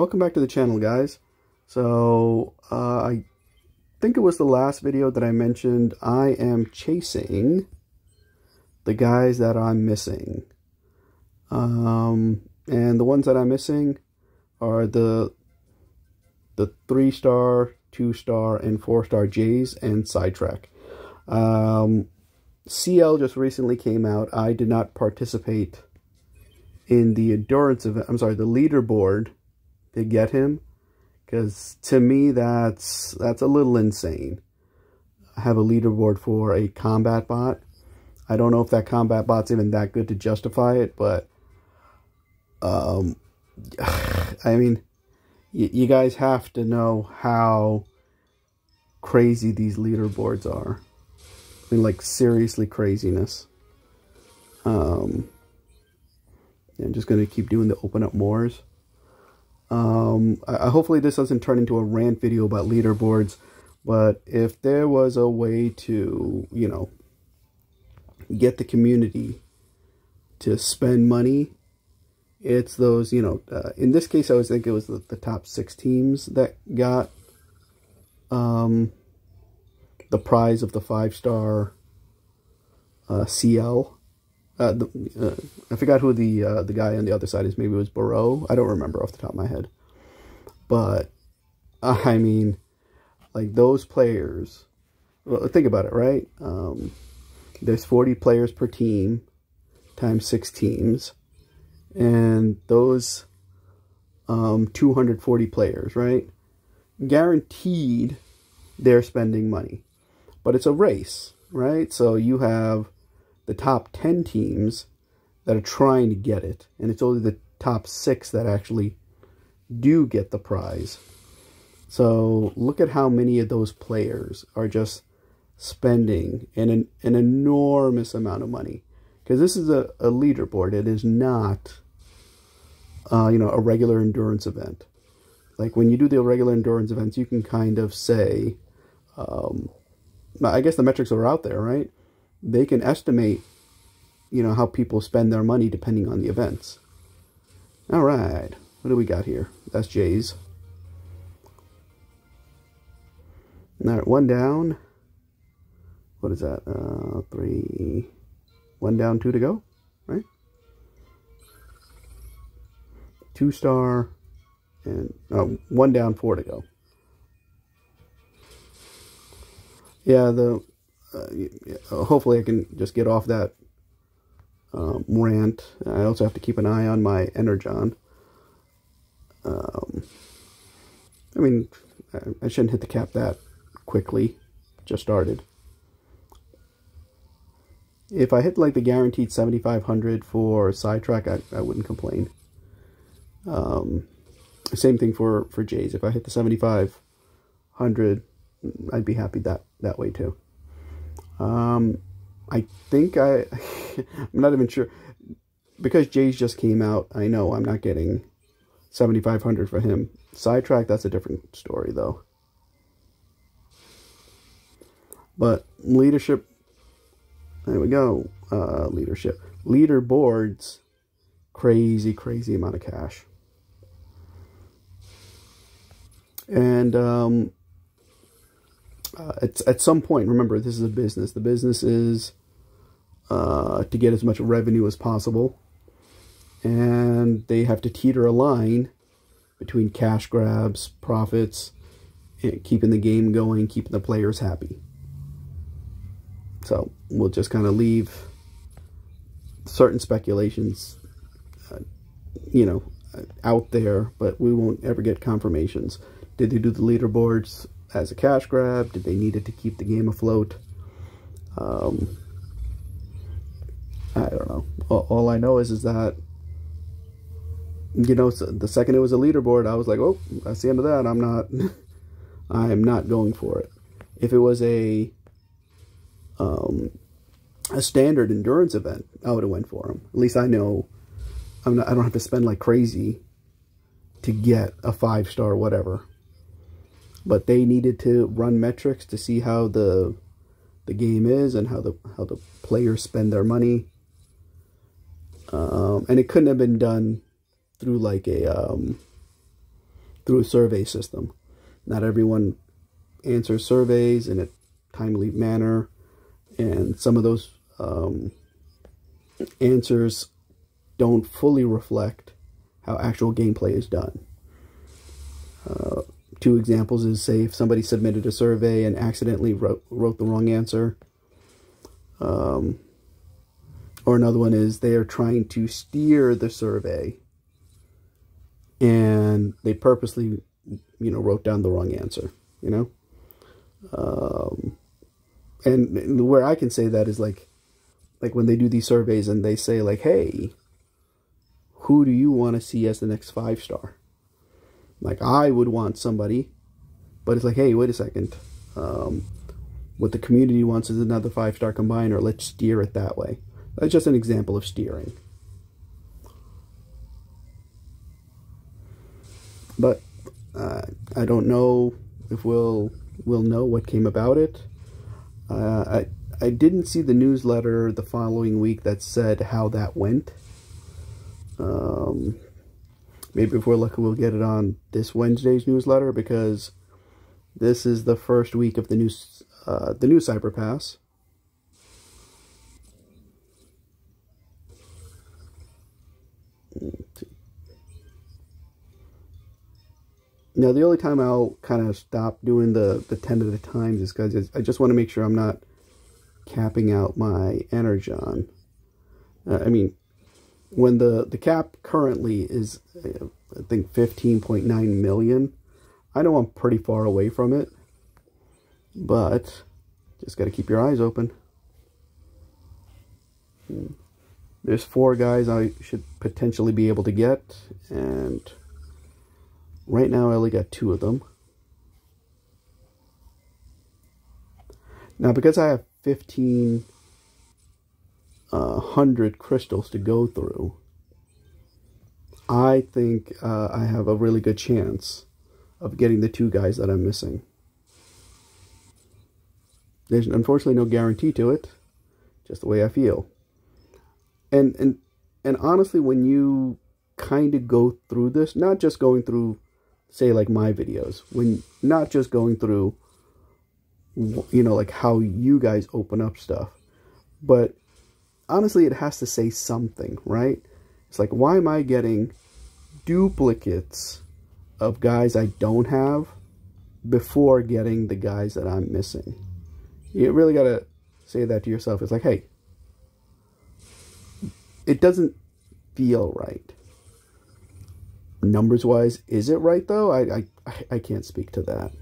welcome back to the channel, guys. So, I think it was the last video that I mentioned I am chasing the guys that I'm missing. And the ones that I'm missing are the 3-star, 2-star, and 4-star Jaze and Sidetrack. CL just recently came out. I did not participate in the endurance event. I'm sorry, the leaderboard to get him, because to me that's a little insane. I have a leaderboard for a combat bot. I don't know if that combat bot's even that good to justify it, but I mean, you guys have to know how crazy these leaderboards are. I mean, like, seriously craziness. I'm just going to keep doing the open up mores. Hopefully this doesn't turn into a rant video about leaderboards, but if there was a way to, you know, get the community to spend money, it's those, you know, in this case, I was thinking it was the top 6 teams that got the prize of the 5-star CL. I forgot who the guy on the other side is. Maybe it was Barreau. I don't remember off the top of my head. But, I mean, like, those players, well, think about it, right? There's 40 players per team times 6 teams. And those 240 players, right? Guaranteed they're spending money. But it's a race, right? So you have the top 10 teams that are trying to get it, and it's only the top 6 that actually do get the prize. So look at how many of those players are just spending an enormous amount of money, because this is a leaderboard. It is not you know, a regular endurance event. Like, when you do the regular endurance events, you can kind of say, I guess the metrics are out there, right? They can estimate, you know, how people spend their money depending on the events. All right, what do we got here? That's Jaze. All right, 1 down. What is that? 3. 1 down, 2 to go, right? 2-star, and 1 down, 4 to go. Yeah, hopefully I can just get off that rant. I also have to keep an eye on my Energon. I mean, I shouldn't hit the cap that quickly. Just started. If I hit, like, the guaranteed 7,500 for Sidetrack, I wouldn't complain. Same thing for Jaze. If I hit the 7,500, I'd be happy that way too. I think I'm not even sure, because Jaze just came out. I know I'm not getting 7,500 for him. Sidetrack, that's a different story though. But leadership, there we go. Leadership, leaderboards, crazy amount of cash. And at some point, remember, this is a business. The business is to get as much revenue as possible. And they have to teeter a line between cash grabs, profits, and keeping the game going, keeping the players happy. So we'll just kind of leave certain speculations, you know, out there, but we won't ever get confirmations. Did they do the leaderboards as a cash grab? Did they need it to keep the game afloat? I don't know. All I know is that, you know, the second it was a leaderboard, I was like, oh, that's the end of that. I'm not going for it. If it was a standard endurance event, I would have went for them. At least I know I don't have to spend like crazy to get a 5-star whatever. But they needed to run metrics to see how the game is and how the players spend their money. And it couldn't have been done through like a through a survey system. Not everyone answers surveys in a timely manner, and some of those answers don't fully reflect how actual gameplay is done. Two examples is, say, if somebody submitted a survey and accidentally wrote the wrong answer. Or another one is they are trying to steer the survey and they purposely, wrote down the wrong answer, And where I can say that is like when they do these surveys and they say like, hey, who do you want to see as the next 5-star? Like, I would want somebody, but it's like, hey, wait a second. What the community wants is another 5-star combiner. Let's steer it that way. That's just an example of steering. But I don't know if we'll know what came about it. I didn't see the newsletter the following week that said how that went. Maybe if we're lucky, we'll get it on this Wednesday's newsletter, because this is the first week of the new Cyber Pass. Now, the only time I'll kind of stop doing the 10 at a time is because I just want to make sure I'm not capping out my energon. I mean, when the cap currently is, I think, 15.9 million, I know I'm pretty far away from it, but just got to keep your eyes open. There's 4 guys I should potentially be able to get, and right now I only got 2 of them. Now, because I have 1,500 crystals to go through, I think I have a really good chance of getting the 2 guys that I'm missing. There's unfortunately no guarantee to it, just the way I feel. And honestly, when you kind of go through this, not just going through, say, like my videos, not just going through, like how you guys open up stuff, but honestly, it has to say something, right? It's like, why am I getting duplicates of guys I don't have before getting the guys that I'm missing? You really got to say that to yourself. It's like, hey, it doesn't feel right. Numbers-wise, is it right, though? I can't speak to that.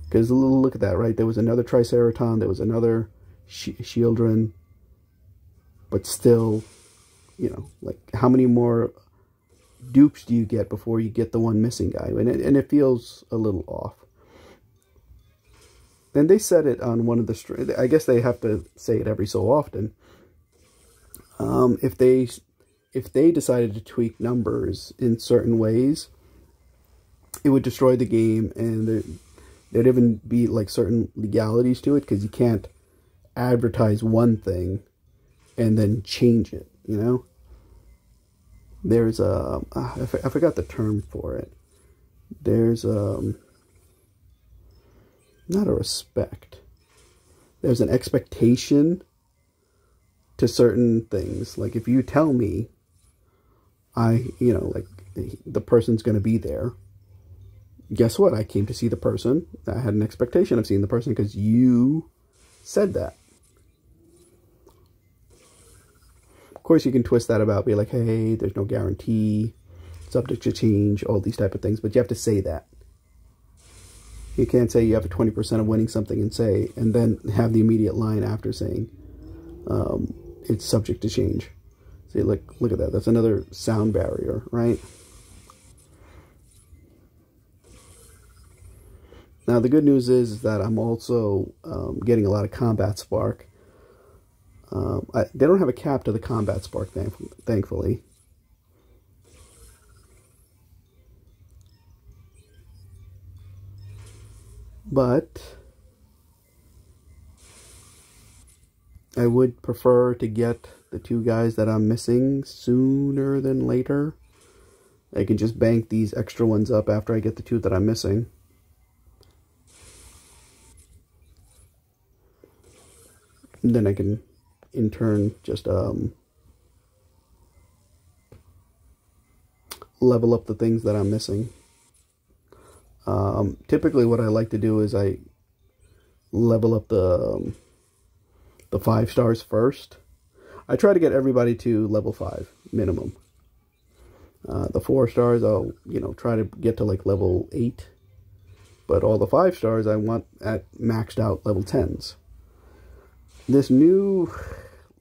Because look at that, right? There was another Triceraton, there was another Shieldren, but still, like, how many more dupes do you get before you get the one missing guy? And it feels a little off. And they said it on one of the... I guess they have to say it every so often. If they decided to tweak numbers in certain ways, it would destroy the game, and there'd even be like certain legalities to it, because you can't advertise one thing and then change it, There's a... I forgot the term for it. There's not a respect. There's an expectation to certain things. Like, if you tell me like, the person's going to be there, guess what? I came to see the person. I had an expectation of seeing the person because you said that. Of course, you can twist that about, be like, hey, there's no guarantee, subject to change, all these type of things, but you have to say that. You can't say you have a 20% of winning something and then have the immediate line after saying it's subject to change. See, look at that. That's another sound barrier, right? Now, the good news is that I'm also getting a lot of combat spark. They don't have a cap to the combat spark, thankfully. But I would prefer to get the 2 guys that I'm missing sooner than later. I can just bank these extra ones up after I get the 2 that I'm missing. And then I can, in turn, just level up the things that I'm missing. Typically what I like to do is I level up the 5 stars first. I try to get everybody to level 5 minimum. The 4 stars I'll, try to get to like level 8. But all the 5 stars I want at maxed out level 10s. This new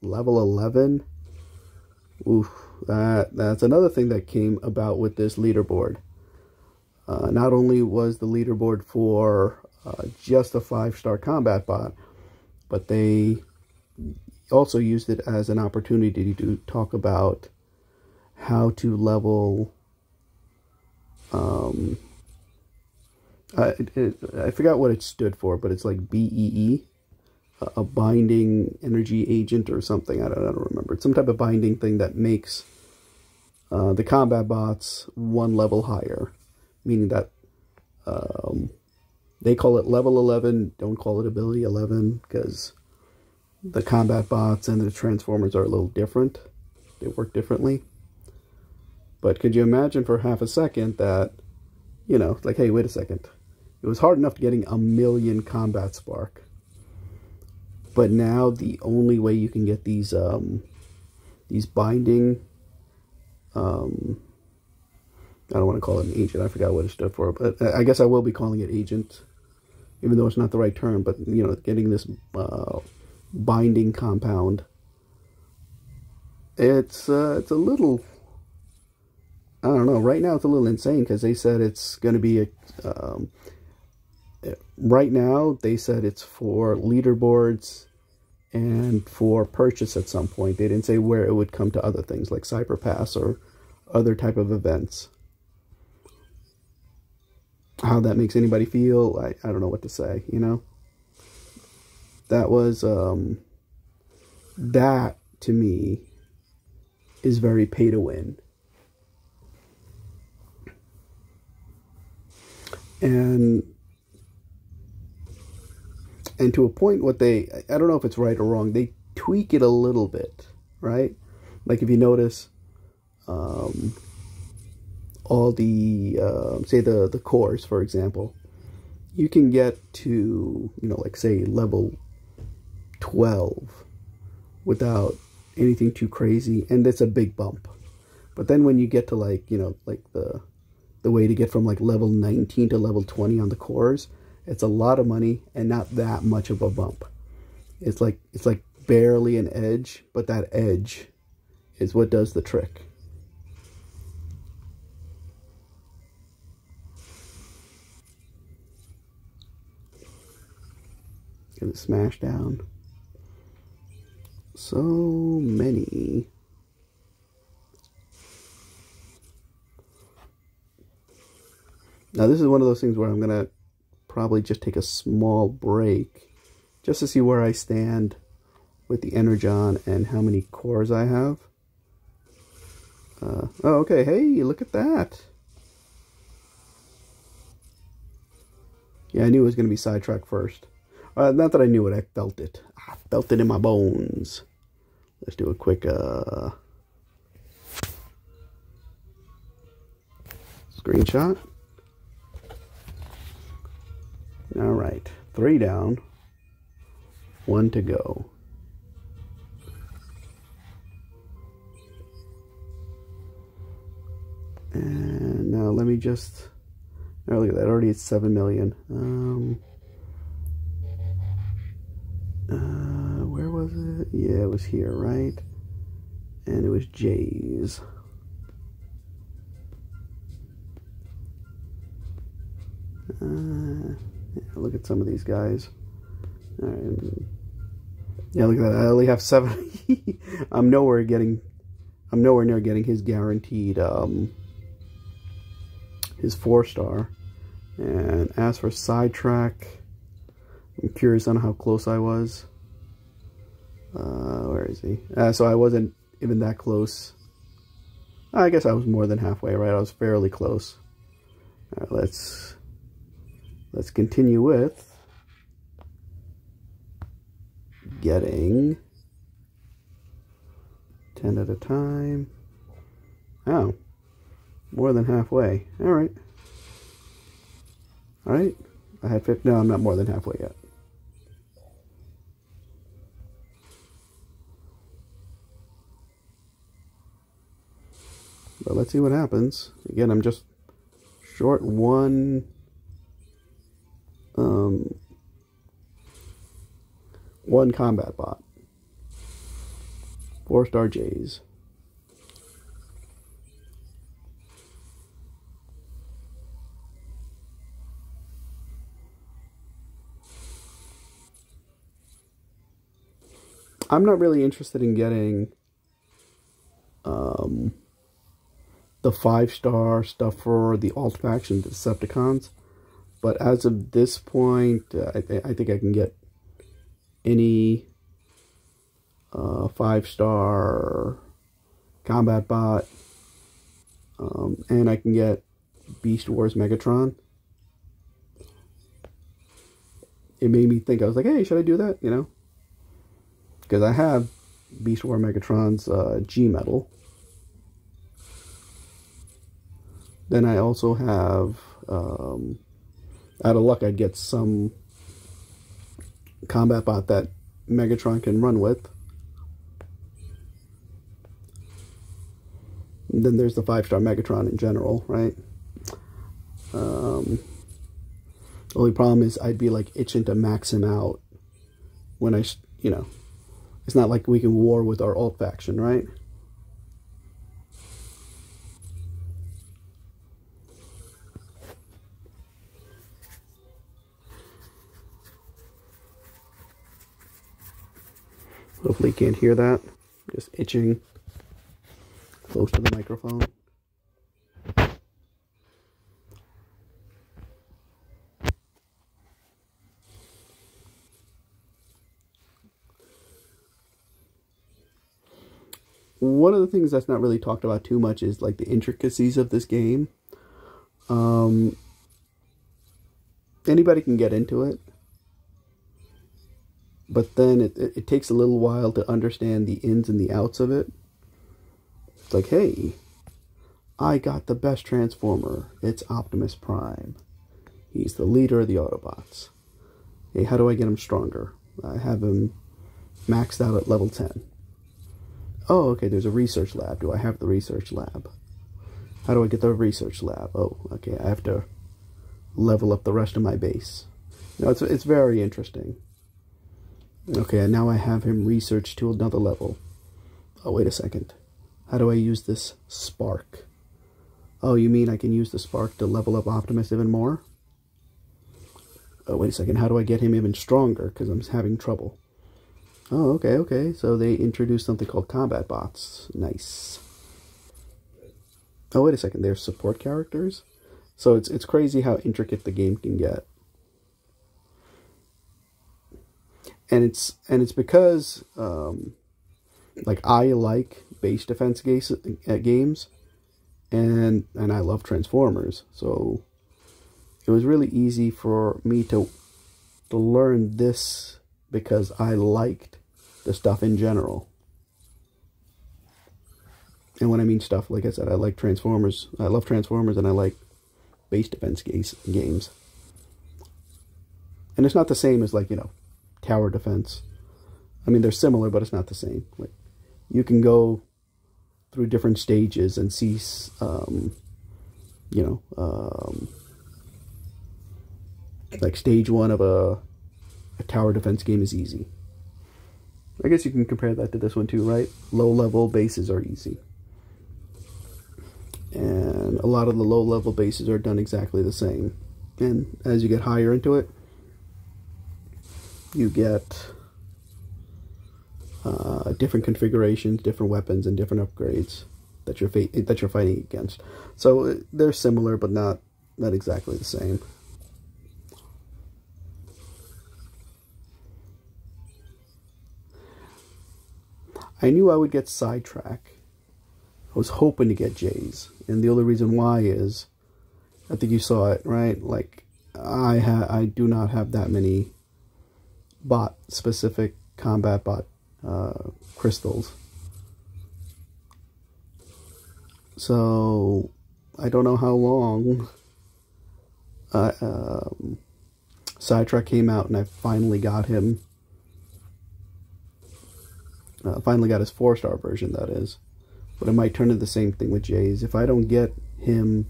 level 11, oof, that's another thing that came about with this leaderboard. Not only was the leaderboard for just a 5-star combat bot, but they also used it as an opportunity to talk about how to level, I forgot what it stood for, but it's like BEE, a binding energy agent or something. I don't remember. It's some type of binding thing that makes the combat bots 1 level higher, meaning that they call it level 11, don't call it ability 11, because the combat bots and the transformers are a little different. They work differently. But could you imagine for half a second that, like, hey, wait a second. It was hard enough getting 1,000,000 combat spark. But now the only way you can get these binding, I don't want to call it an agent. I forgot what it stood for, but I guess I will be calling it agent, even though it's not the right term. But getting this binding compound, it's a little, I don't know. Right now it's a little insane because they said it's going to be right now they said it's for leaderboards and for purchase at some point. They didn't say where it would come to other things like Cyber Pass or other type of events. How that makes anybody feel, I don't know what to say, That was, that to me is very pay to win. And to a point, I don't know if it's right or wrong, they tweak it a little bit, right? Like if you notice, all the, say the cores, for example, you can get to, like say level 12 without anything too crazy, and it's a big bump. But then when you get to like, like the way to get from like level 19 to level 20 on the cores, it's a lot of money and not that much of a bump. It's like barely an edge, but that edge is what does the trick. Get it smashed down. So many. Now this is one of those things where I'm going to probably just take a small break just to see where I stand with the Energon and how many cores I have. Oh, okay. Hey, look at that. Yeah, I knew it was going to be sidetracked first. Not that I knew it, I felt it. I felt it in my bones. Let's do a quick screenshot. All right, 3 down, 1 to go. And now let me just, oh, look at that, already it's 7 million. Where was it? Yeah, it was here, right? And it was Jaze. Yeah, look at some of these guys. All right. Yeah, look at that. I only have 7. I'm nowhere near getting his guaranteed his 4-star. And as for sidetrack, I'm curious on how close I was. Where is he? So I wasn't even that close. I guess I was more than halfway, right? I was fairly close. All right, let's continue with getting 10 at a time. Oh, more than halfway. All right. All right. I had 50. No, I'm not more than halfway yet. But let's see what happens. Again, I'm just short one combat bot. 4-star Jaze. I'm not really interested in getting the 5-star stuff for the alt faction, the Decepticons. But as of this point, I think I can get any 5-star combat bot, and I can get Beast Wars Megatron. It made me think, I was like, hey, should I do that, you know? Because I have Beast War Megatron's G-Metal. Then I also have, out of luck, I'd get some combat bot that Megatron can run with. And then there's the 5-star Megatron in general, right? The only problem is I'd be like itching to max him out when I, you know, it's not like we can war with our alt faction, right? Hopefully you can't hear that. Just itching close to the microphone. One of the things that's not really talked about too much is like the intricacies of this game. Anybody can get into it, but then it takes a little while to understand the ins and the outs of it. It's like, hey, I got the best Transformer. It's Optimus Prime. He's the leader of the Autobots. Hey, how do I get him stronger? I have him maxed out at level 10. Oh, okay, there's a research lab. Do I have the research lab? How do I get the research lab? Oh, okay, I have to level up the rest of my base. You know, it's very interesting. Okay, and now I have him researched to another level. Oh, wait a second. How do I use this spark? Oh, you mean I can use the spark to level up Optimus even more? Oh, wait a second. How do I get him even stronger? Because I'm having trouble. Oh, okay. So they introduced something called combat bots. Nice. Oh, wait a second. They're support characters? So it's crazy how intricate the game can get. And it's because like I like base defense games and I love Transformers. So it was really easy for me to learn this because I liked the stuff in general. And when I mean stuff, like I said, I like Transformers. I love Transformers and I like base defense games. And it's not the same as, like, you know, tower defense. I mean, they're similar, but it's not the same. Like, you can go through different stages and see, you know, like stage 1 of a tower defense game is easy. I guess you can compare that to this one too, right? Low-level bases are easy. And a lot of the low-level bases are done exactly the same. And as you get higher into it, you get different configurations, different weapons, and different upgrades that you're fighting against. So they're similar, but not exactly the same. I knew I would get sidetracked was hoping to get Jaze. And the only reason why is, I think you saw it, right? Like, I do not have that many bot-specific C.O.M.B.A.T bot crystals. So, I don't know how long Sidetrack came out and I finally got him. Finally got his 4-star version, that is. But it might turn into the same thing with Jaze. If I don't get him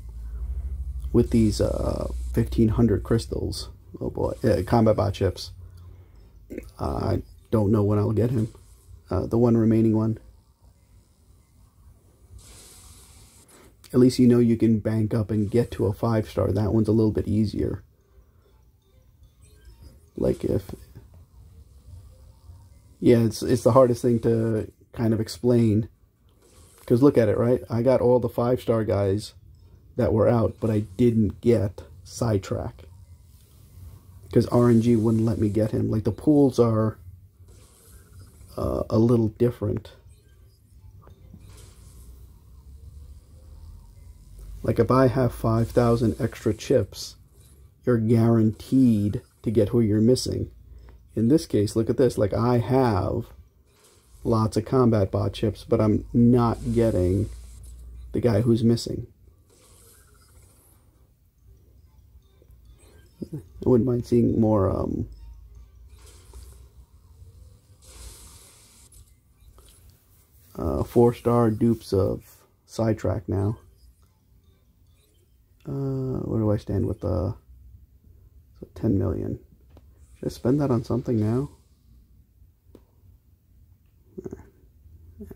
with these 1,500 crystals, oh boy, C.O.M.B.A.T chips, I don't know when I'll get him. The one remaining one. At least you know you can bank up and get to a 5-star. That one's a little bit easier. Like if... Yeah, it's the hardest thing to kind of explain. Because look at it, right? I got all the 5-star guys that were out, but I didn't get Sidetrack. Because RNG wouldn't let me get him. Like, the pools are a little different. Like, if I have 5,000 extra chips, you're guaranteed to get who you're missing. In this case, look at this. Like, I have lots of C.O.M.B.A.T bot chips, but I'm not getting the guy who's missing. I wouldn't mind seeing more 4-star dupes of Sidetrack now. Where do I stand with the 10 million? Should I spend that on something now?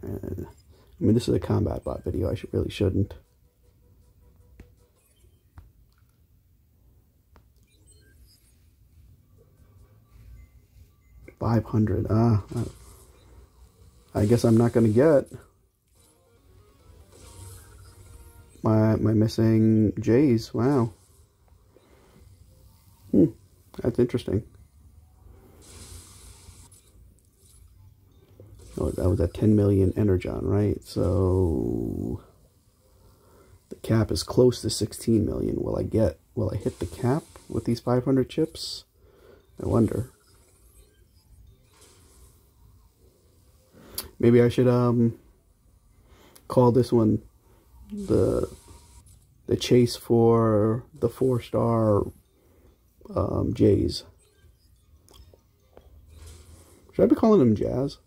I mean, this is a C.O.M.B.A.T bot video. I really shouldn't. $500. I guess I'm not going to get my missing Jaze. Wow. That's interesting. Oh, that was at 10 million Energon, right? So the cap is close to 16 million. Will I hit the cap with these 500 chips? I wonder. Maybe I should call this one the chase for the 4-star Jaze. Should I be calling him Jazz?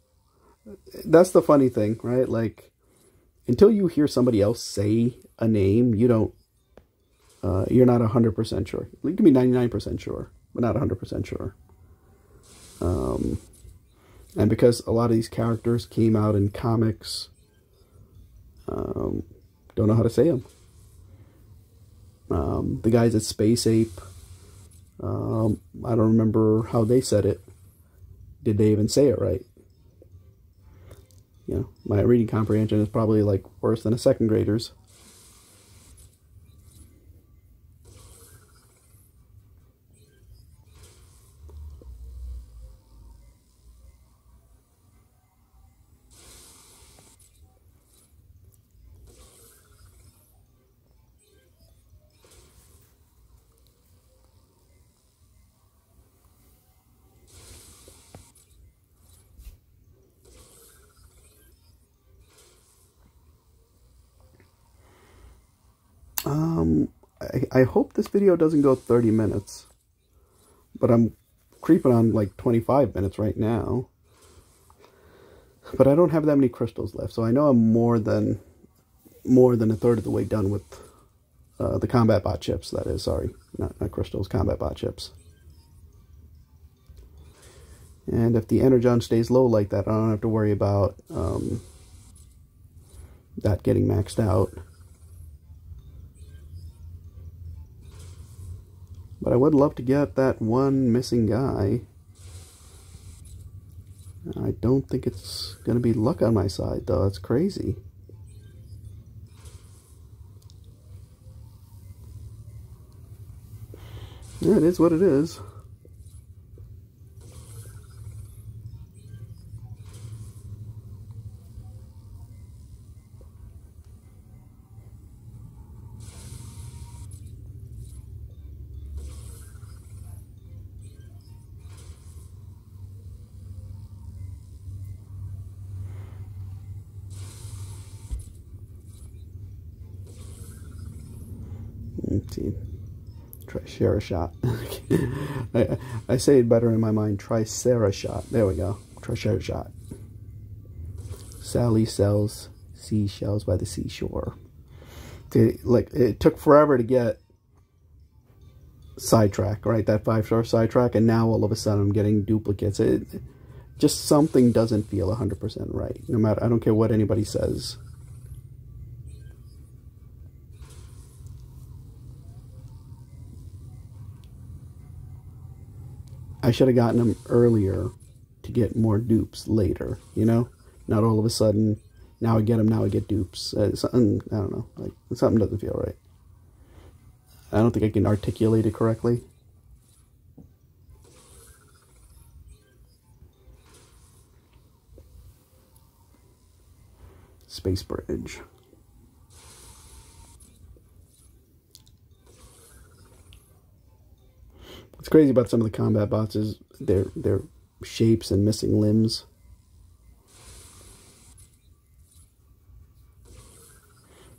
That's the funny thing, right? Like, until you hear somebody else say a name, you don't, you're not 100% sure. You can be 99% sure, but not 100% sure. And because a lot of these characters came out in comics, don't know how to say them. The guys at C.O.M.B.A.T, I don't remember how they said it. Did they even say it right? You know, my reading comprehension is probably like worse than a 2nd grader's. I hope this video doesn't go 30 minutes, but I'm creeping on like 25 minutes right now. But I don't have that many crystals left, so I know I'm more than a third of the way done with the C.O.M.B.A.T bot chips. That is, sorry, not crystals, C.O.M.B.A.T bot chips. And if the Energon stays low like that, I don't have to worry about that getting maxed out. But I would love to get that one missing guy. I don't think it's going to be luck on my side, though. It's crazy. Yeah, it is what it is. See, Tricerashot. I say it better in my mind. Tricerashot. There we go. Tricerashot. Sally sells seashells by the seashore. It took forever to get Sidetrack, right? That 5-star Sidetrack, and now all of a sudden I'm getting duplicates. Just something doesn't feel 100% right. No matter, I don't care what anybody says. I should have gotten them earlier to get more dupes later, you know? Not all of a sudden, now I get them, now I get dupes. Something, I don't know, like, something doesn't feel right. I don't think I can articulate it correctly. Space Bridge. What's crazy about some of the combat bots is their shapes and missing limbs.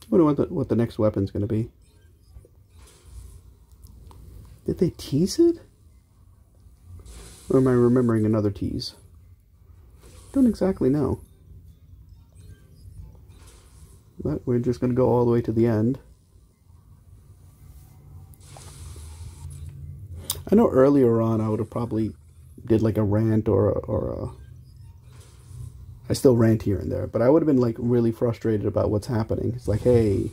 I wonder what the next weapon's going to be. Did they tease it? Or am I remembering another tease? Don't exactly know. But we're just going to go all the way to the end. I know earlier on I would have probably did like a rant or a... I still rant here and there, but I would have been like really frustrated about what's happening. It's like, hey,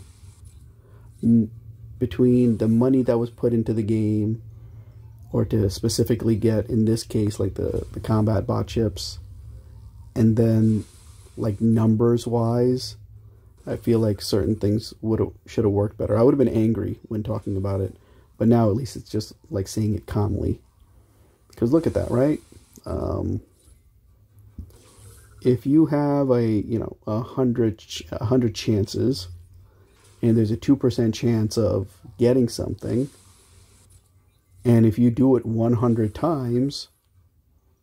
between the money that was put into the game, or to specifically get, in this case, like the combat bot chips, and then like numbers wise, I feel like certain things should have worked better. I would have been angry when talking about it, but now at least it's just like saying it calmly. Because look at that, right? If you have 100 chances, and there's a 2% chance of getting something, and if you do it 100 times,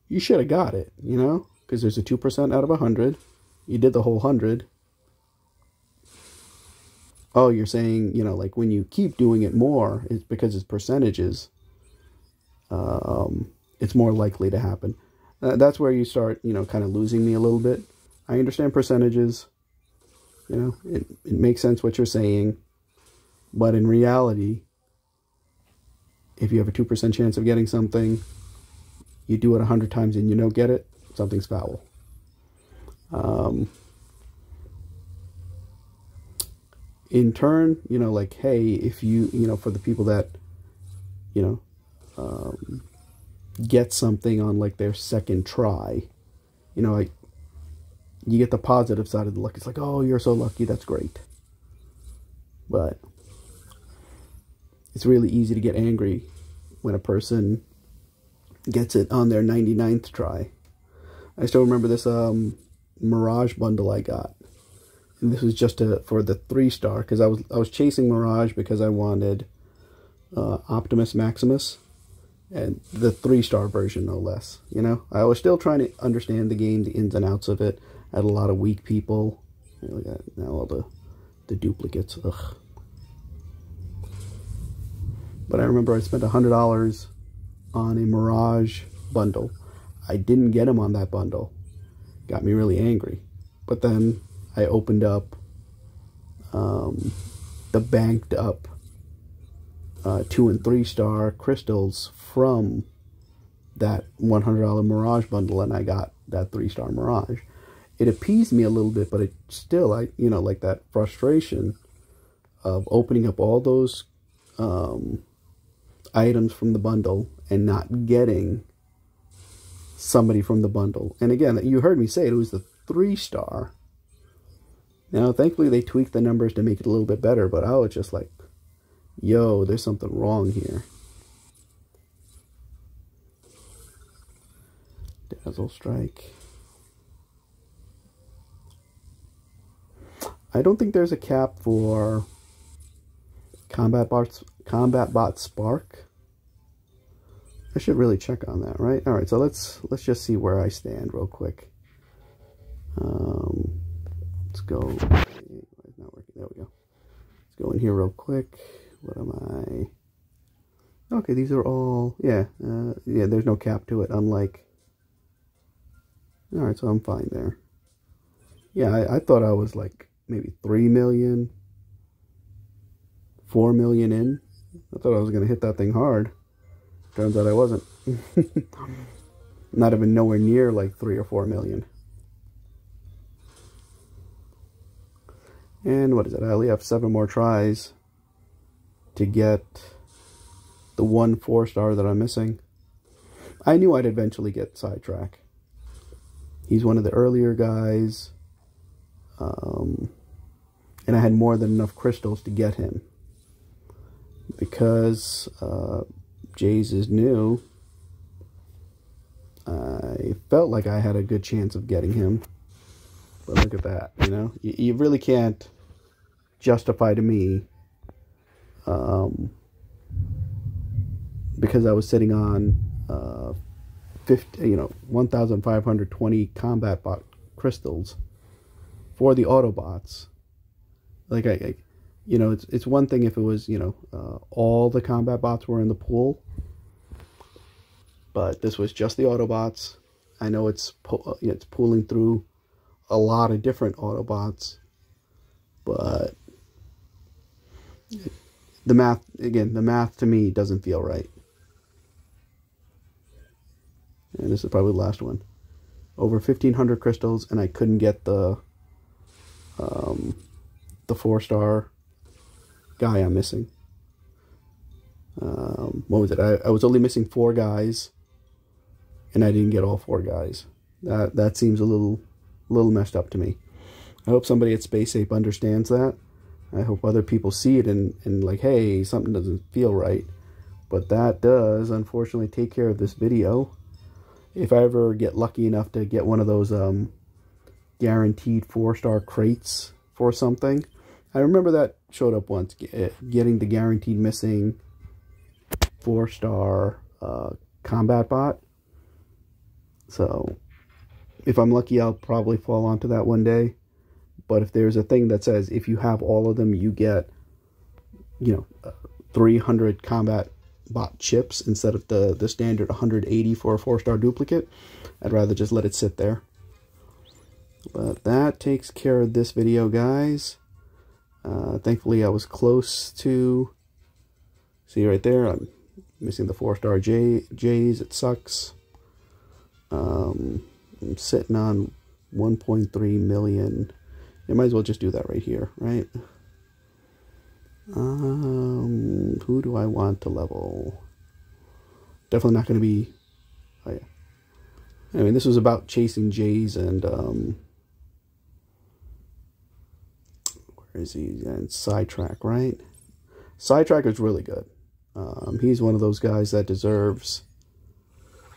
you should have got it, you know? Because there's a 2% out of 100. You did the whole 100. Oh, you're saying, like when you keep doing it more, it's because it's percentages. It's more likely to happen. That's where you start, kind of losing me a little bit. I understand percentages. It makes sense what you're saying. But in reality, if you have a 2% chance of getting something, you do it 100 times and you don't get it, something's foul. In turn, like, hey, if you, for the people that, get something on like their second try, like, you get the positive side of the luck. It's like, oh, you're so lucky, that's great. But it's really easy to get angry when a person gets it on their 99th try. I still remember this Mirage bundle I got. And this was just for the 3-star, because I was chasing Mirage because I wanted Optimus Maximus, and the 3-star version, no less. I was still trying to understand the game, the ins and outs of it. I had a lot of weak people. Look at that, now all the duplicates. Ugh. But I remember I spent $100 on a Mirage bundle. I didn't get him on that bundle. Got me really angry. But then I opened up the banked up 2 and 3-star crystals from that $100 Mirage bundle, and I got that 3-star Mirage. It appeased me a little bit, but it still, like that frustration of opening up all those items from the bundle and not getting somebody from the bundle. And again, you heard me say it was the 3-star. Now, thankfully, they tweaked the numbers to make it a little bit better, but I was just like, yo, there's something wrong here. Dazzle Strike. I don't think there's a cap for Combat Bot Spark. I should really check on that, right? All right, so let's just see where I stand real quick. Let's go. It's not working. There we go. Let's go in here real quick. What am I? Okay, these are all, yeah, there's no cap to it, unlike, alright, so I'm fine there. Yeah, I thought I was like maybe 3 million, 4 million in. I thought I was going to hit that thing hard. Turns out I wasn't. Not even nowhere near like 3 or 4 million. And what is it? I only have 7 more tries to get the 1 4-star that I'm missing. I knew I'd eventually get Sidetrack. He's one of the earlier guys. And I had more than enough crystals to get him. Because Jaze is new, I felt like I had a good chance of getting him. But look at that, you know? You really can't justify to me, because I was sitting on 1,520 combat bot crystals for the Autobots. Like it's one thing if it was, all the combat bots were in the pool, but this was just the Autobots. I know it's pooling through a lot of different Autobots, but the math to me doesn't feel right. And this is probably the last one. Over 1,500 crystals, and I couldn't get the 4-star guy I'm missing. What was it? I was only missing 4 guys, and I didn't get all 4 guys. That seems a little messed up to me. I hope somebody at C.O.M.B.A.T understands that. I hope other people see it and like, hey, something doesn't feel right. But that does, unfortunately, take care of this video. If I ever get lucky enough to get one of those guaranteed 4-star crates for something. I remember that showed up once, getting the guaranteed missing 4-star combat bot. So if I'm lucky, I'll probably fall onto that one day. But if there's a thing that says if you have all of them, you get 300 combat bot chips instead of the standard 180 for a 4-star duplicate, I'd rather just let it sit there. But that takes care of this video, guys. Thankfully, I was close to... See right there, I'm missing the 4-star Jaze. It sucks. I'm sitting on 1.3 million. You might as well just do that right here, right? Who do I want to level? Definitely not going to be... Oh, yeah. I mean, this was about chasing Jaze and... where is he? And Sidetrack, right? Sidetrack is really good. He's one of those guys that deserves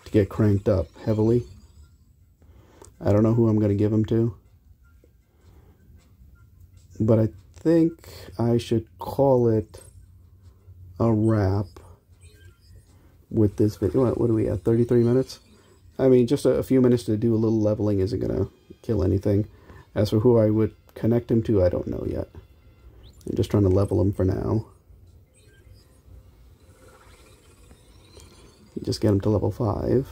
to get cranked up heavily. I don't know who I'm going to give him to. But I think I should call it a wrap with this video. What are we at? 33 minutes? I mean, just a few minutes to do a little leveling isn't going to kill anything. As for who I would connect him to, I don't know yet. I'm just trying to level him for now. Just get him to level 5.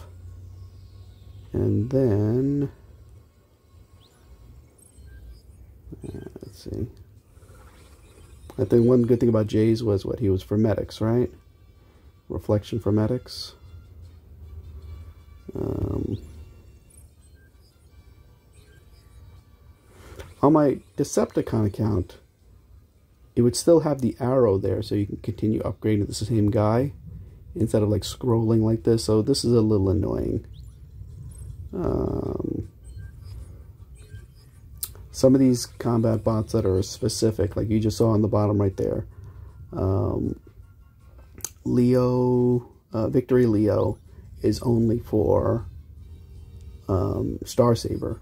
And then... let's see. I think one good thing about Jaze was what? He was for medics, right? Reflection for medics. On my Decepticon account, it would still have the arrow there, so you can continue upgrading the same guy instead of like scrolling like this. So this is a little annoying. Some of these combat bots that are specific, like you just saw on the bottom right there, Victory Leo is only for Star Saber.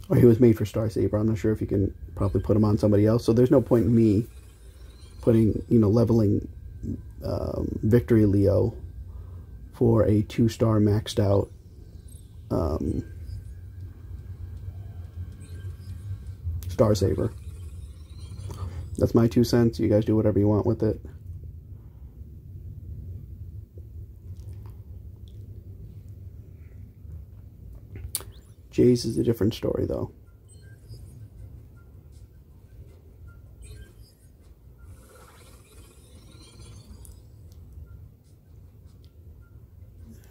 Or he was made for Star Saber. I'm not sure if you can probably put him on somebody else. So there's no point in me putting, leveling Victory Leo for a 2-star maxed out Star Saber. That's my 2 cents. You guys do whatever you want with it. Jaze is a different story, though.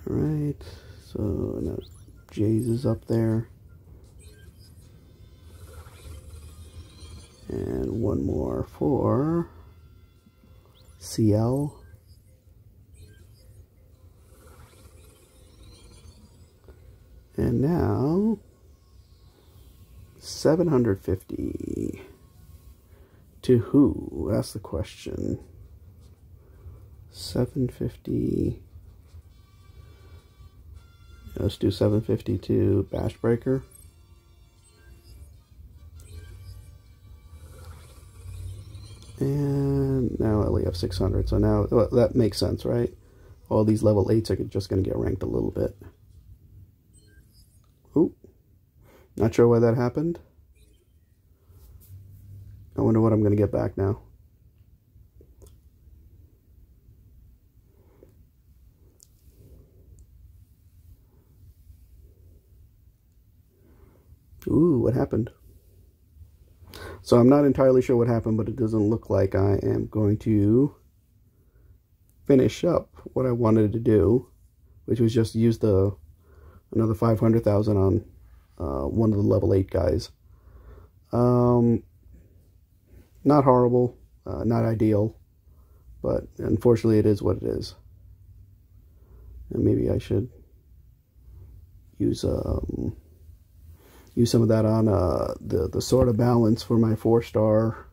Alright, so now Jaze is up there. And one more for CL. And now 750 to who? That's the question. 750. Let's do 750 to Bash Breaker. And now I only have 600. So now that makes sense, right? All these level 8s are just going to get ranked a little bit. Ooh, not sure why that happened. I wonder what I'm going to get back now. Ooh, what happened? So I'm not entirely sure what happened, but it doesn't look like I am going to finish up what I wanted to do, which was just use another 500,000 on one of the level 8 guys. Not horrible, not ideal, but unfortunately it is what it is. And maybe I should use some of that on the sort of balance for my 4-star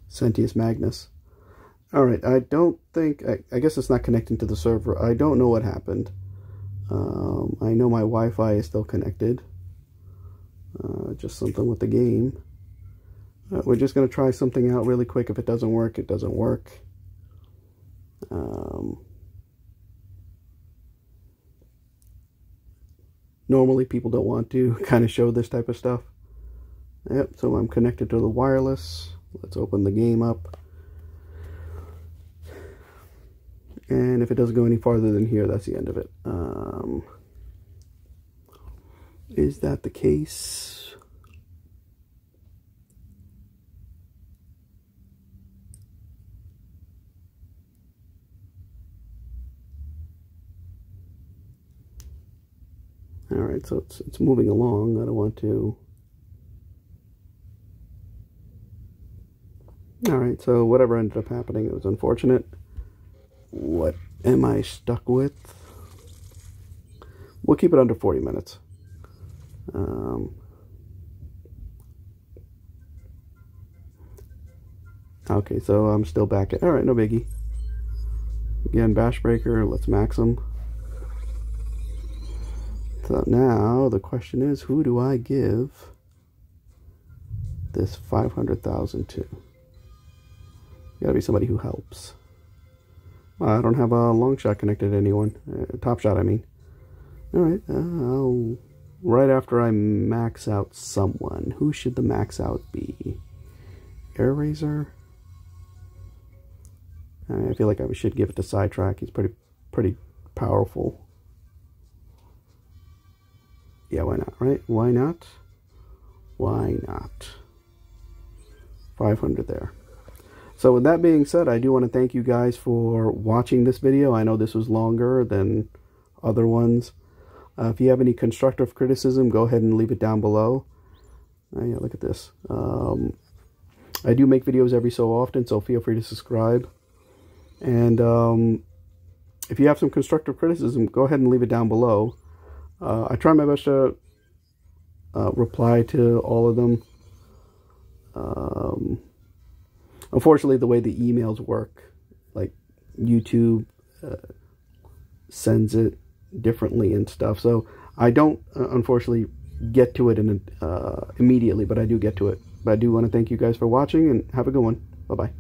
Sentius Magnus. Alright, I don't think, I guess it's not connecting to the server. I don't know what happened. I know my Wi-Fi is still connected. Just something with the game. We're just going to try something out really quick. If it doesn't work, it doesn't work. Normally people don't want to kind of show this type of stuff. Yep, so I'm connected to the wireless. Let's open the game up. And if it doesn't go any farther than here, that's the end of it. Is that the case? Alright, so it's moving along. I don't want to... Alright, so whatever ended up happening, it was unfortunate. What am I stuck with? We'll keep it under 40 minutes. Okay, so I'm still back at... Alright, no biggie. Again, Bash Breaker, let's max them. So now the question is, who do I give this 500,000 to? Gotta be somebody who helps. Well, I don't have a long shot connected to anyone. Top shot, I mean. Alright, right after I max out someone, who should the max out be? Air Razor? I feel like I should give it to Sidetrack. He's pretty powerful. Yeah, why not, right? Why not? Why not? 500 there. So with that being said, I do want to thank you guys for watching this video. I know this was longer than other ones. If you have any constructive criticism, go ahead and leave it down below. Yeah, look at this. I do make videos every so often, so feel free to subscribe. And if you have some constructive criticism, go ahead and leave it down below. I try my best to reply to all of them. Unfortunately, the way the emails work, like YouTube sends it differently and stuff. So I don't, unfortunately, get to it immediately, but I do get to it. But I do want to thank you guys for watching, and have a good one. Bye-bye.